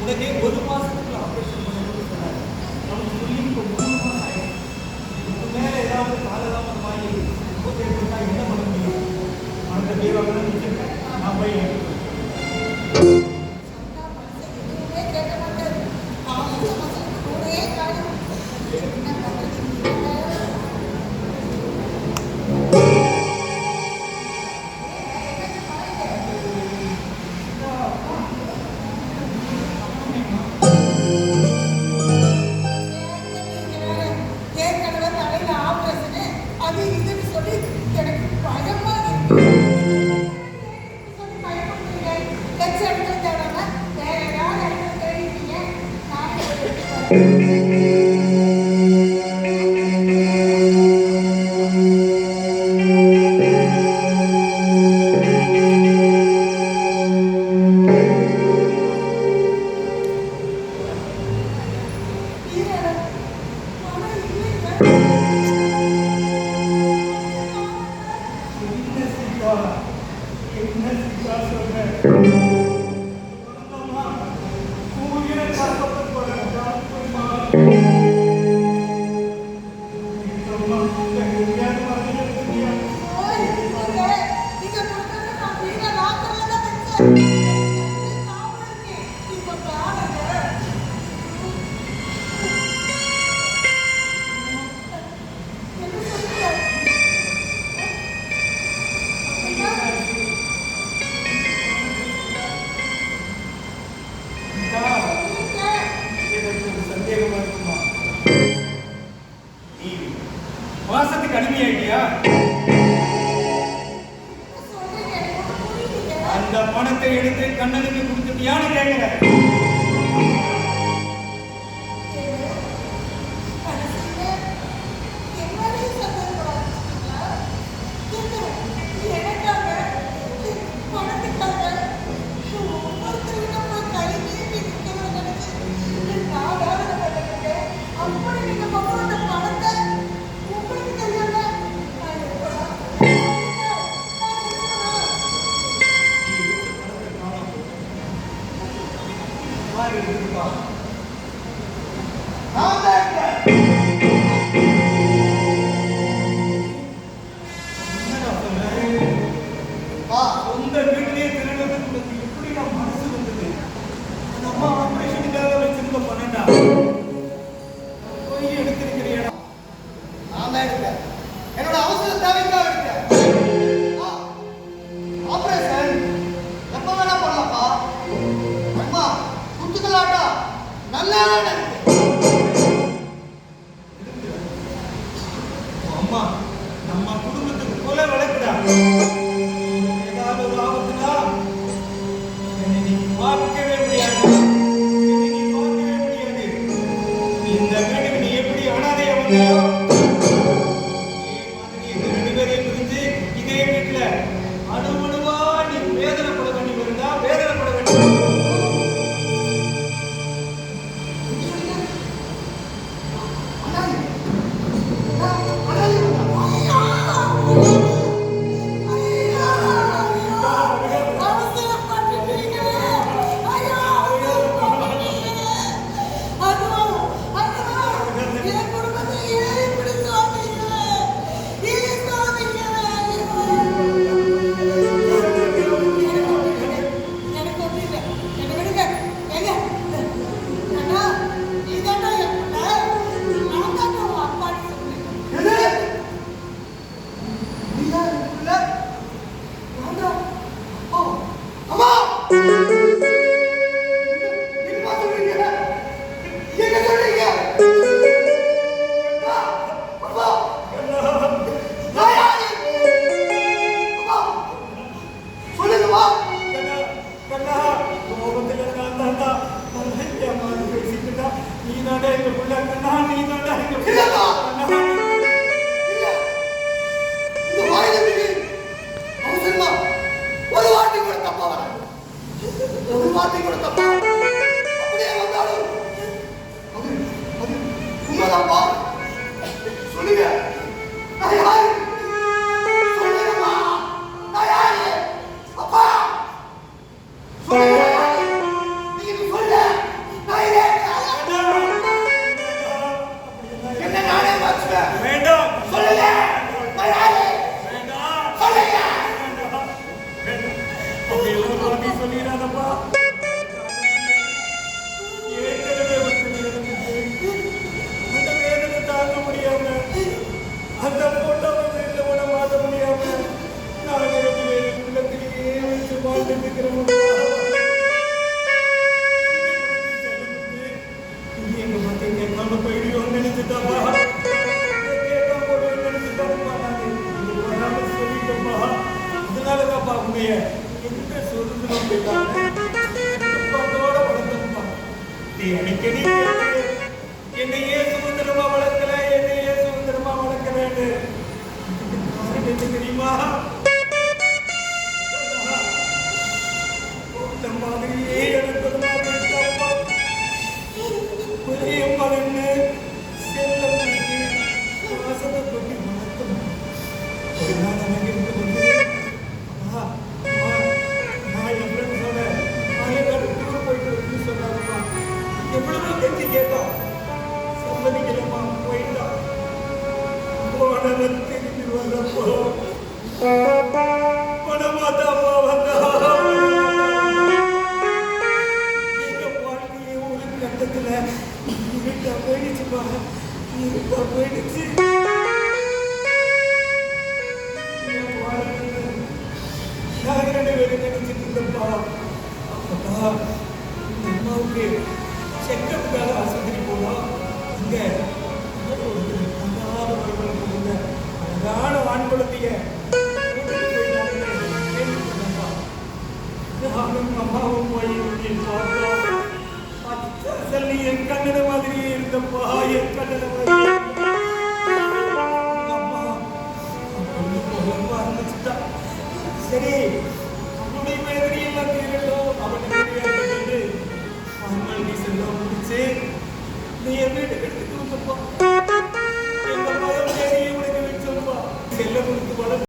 உடனே 1 மாசத்துக்குள்ள ஆப்ரேஷன் பண்ணணும்னு சொன்னாங்க. நமக்கு சொல்லி இப்போ 3 மாசம் ஆயிடுச்சு. இதுக்கு மேல ஏதாவது காலதாமதம் ஆகி ரிப்போர்ட் எடுத்துட்டா என்ன பண்ண முடியும்? அந்த பீரோவில் நிற்கிறேன். நான் போய் மாசத்துக்கு அடிமையாயிட்டியா? அந்த பணத்தை எடுத்து கண்ணனுக்கு கொடுத்துட்டியான்னு கேட்கிறேன். சொந்த வீட்டிலேயே திருடுறதுக்கு எப்படி நான் மனசு வந்தது? அந்த அம்மா ஆபரேஷனுக்காக வச்சிருந்த பண்ணா போய் எடுத்திருக்கிற இடம் நான் தான் எடுத்தேன். என்னோட அவசர தேவைக்காக எடுத்தேன். ஆபரேஷன் எப்ப வேணா பண்ணலாம்ப்பா. அம்மா குத்துக்கலாட்டா நல்லா அம்மா நம்ம குடும்பத்துக்கு கொலை வளர்க்குறா. ஏதாவது ஒரு ஆபத்துனா என்னை நீ பார்க்கவே முடியாது. இந்த வீட்டுக்கு நீ எப்படி அனாதையா வந்தியோ இதே மாதிரி எங்க 2 பேரையும் பிரிஞ்சு இதே வீட்டுல அணுவணுவா நீ வேதனைப்பட வேண்டி வருதா? வேதனைப்பட வேண்டி நான் இல்லப்பா. கேட்டா போடுவேன்னு நினைச்சுட்டாருப்பா நானு. இது வராம சொல்லிட்டேன்ப்பா. இதனாலதான்ப்பா உண்மைய என்கிட்ட சொல்லுன்னு போயிட்டாங்க. கட்டுப்பாட்டோட வளர்த்தேன்ப்பா. நீ அடிக்கடி கேட்டு, என்னை ஏன் சுதந்திரமா வளர்க்கல, என்னை ஏன் சுதந்திரமா வளர்க்கலன்னு. இதுக்கு காரணம் என்ன தெரியுமா? இந்த மாதிரியே எனக்கு ஒரு மாதிரி இருக்கப்பா. ஒரே மகன்னு செல்லம் கொடுத்து வாசத்தை கொட்டி வளர்த்தணும். ஒரு நாள் எனக்கு இருந்து கொண்டு அம்மா, அம்மா, நான் என் ஃப்ரெண்ட்ஸோட மலைக்காடு டூர் போயிட்டு வந்து சொன்னாங்கம்மா. எவ்வளவோ கெஞ்சி கேட்டோம், சம்மதிக்கலம்மா, போயிட்டோம். போனவன் திரும்பி வர்றப்போ பணமாதாம்மா வந்தா. கட்டத்துல இருட்டா போயிடுச்சுப்பா, இருட்டா போயிடுச்சு. நாங்க 2 பேரும் நினைச்சிட்டு இருந்தோம்ப்பா. அப்பா இந்த அம்மாவுக்கு செக்கப்புக்காக ஆஸ்பத்திரி போனோம். இங்க அழகான ஆண் குழந்தைய கேள்விப்பட்டப்பா. நானும் அம்மாவும் போய் பார்த்தோம். சொல்லி என் கண்ணன மாதிரியே இருந்தப்பா, என் கண்ணன மாதிரியே. அம்மா பொண்ணு போக ஆரம்பிச்சுட்டா. சரி, அவனுடைய வேதனை எல்லாம் தீரட்டும்.